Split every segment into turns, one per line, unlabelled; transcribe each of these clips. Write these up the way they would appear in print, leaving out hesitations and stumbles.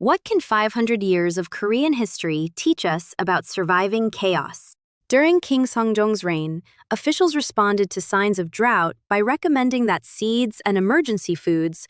What can 500 years of Korean history teach us about surviving chaos? During King Seongjong's reign, officials responded to signs of drought by recommending that seeds and emergency foods,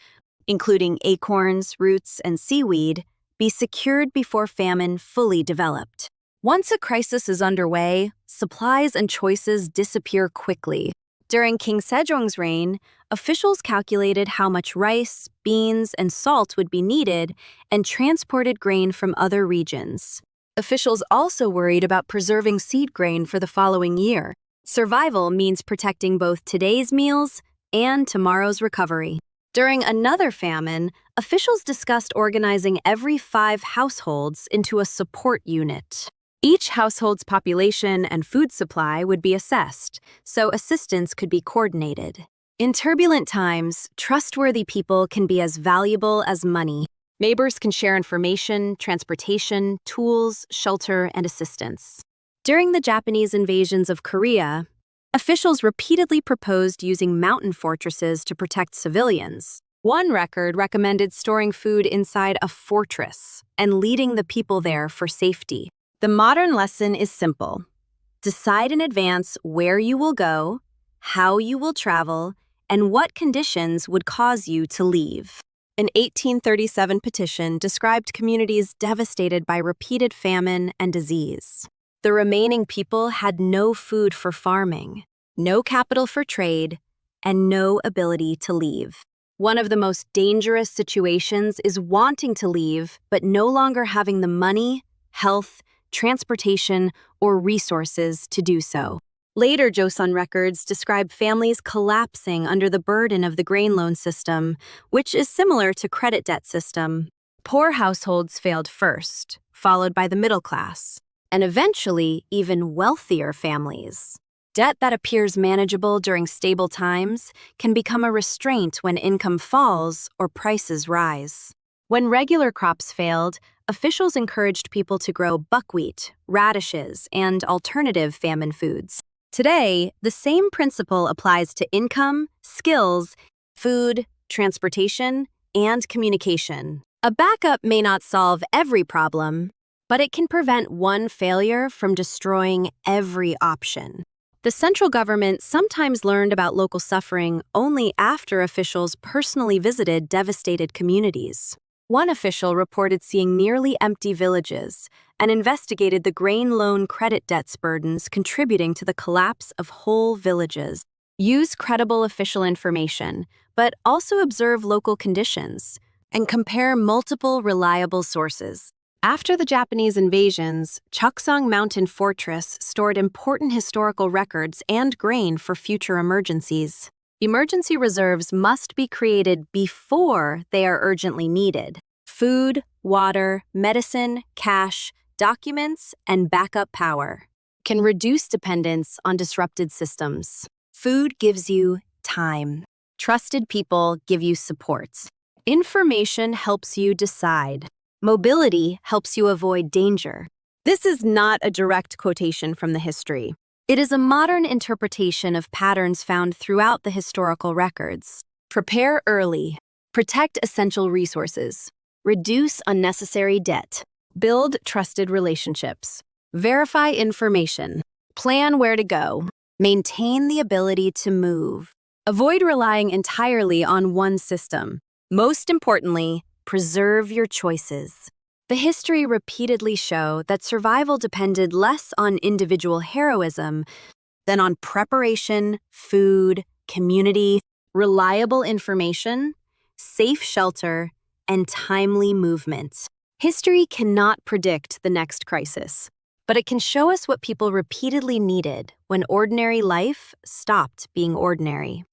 including acorns, roots, and seaweed, be secured before famine fully developed. Once a crisis is underway, supplies and choices disappear quickly. During King Sejong's reign, officials calculated how much rice, beans, and salt would be needed and transported grain from other regions. Officials also worried about preserving seed grain for the following year. Survival means protecting both today's meals and tomorrow's recovery. During another famine, officials discussed organizing every 5 households into a support unit. Each household's population and food supply would be assessed, so assistance could be coordinated. In turbulent times, trustworthy people can be as valuable as money. Neighbors can share information, transportation, tools, shelter, and assistance. During the Japanese invasions of Korea, officials repeatedly proposed using mountain fortresses to protect civilians. One record recommended storing food inside a fortress and leading the people there for safety. The modern lesson is simple. Decide in advance where you will go, how you will travel, and what conditions would cause you to leave. An 1837 petition described communities devastated by repeated famine and disease. The remaining people had no food for farming, no capital for trade, and no ability to leave. One of the most dangerous situations is wanting to leave, but no longer having the money, health, transportation, or resources to do so. Later Joseon records describe families collapsing under the burden of the grain loan system, which is similar to credit debt system. Poor households failed first, followed by the middle class, and eventually even wealthier families. Debt that appears manageable during stable times can become a restraint when income falls or prices rise. When regular crops failed, officials encouraged people to grow buckwheat, radishes, and alternative famine foods. Today, the same principle applies to income, skills, food, transportation, and communication. A backup may not solve every problem, but it can prevent one failure from destroying every option. The central government sometimes learned about local suffering only after officials personally visited devastated communities. One official reported seeing nearly empty villages and investigated the grain loan credit debts burdens contributing to the collapse of whole villages. Use credible official information, but also observe local conditions and compare multiple reliable sources. After the Japanese invasions, Cheoksong Mountain Fortress stored important historical records and grain for future emergencies. Emergency reserves must be created before they are urgently needed. Food, water, medicine, cash, documents, and backup power can reduce dependence on disrupted systems. Food gives you time. Trusted people give you support. Information helps you decide. Mobility helps you avoid danger. This is not a direct quotation from the history. It is a modern interpretation of patterns found throughout the historical records. Prepare early. Protect essential resources. Reduce unnecessary debt. Build trusted relationships. Verify information. Plan where to go. Maintain the ability to move. Avoid relying entirely on one system. Most importantly, preserve your choices. The history repeatedly show that survival depended less on individual heroism than on preparation, food, community, reliable information, safe shelter, and timely movement. History cannot predict the next crisis, but it can show us what people repeatedly needed when ordinary life stopped being ordinary.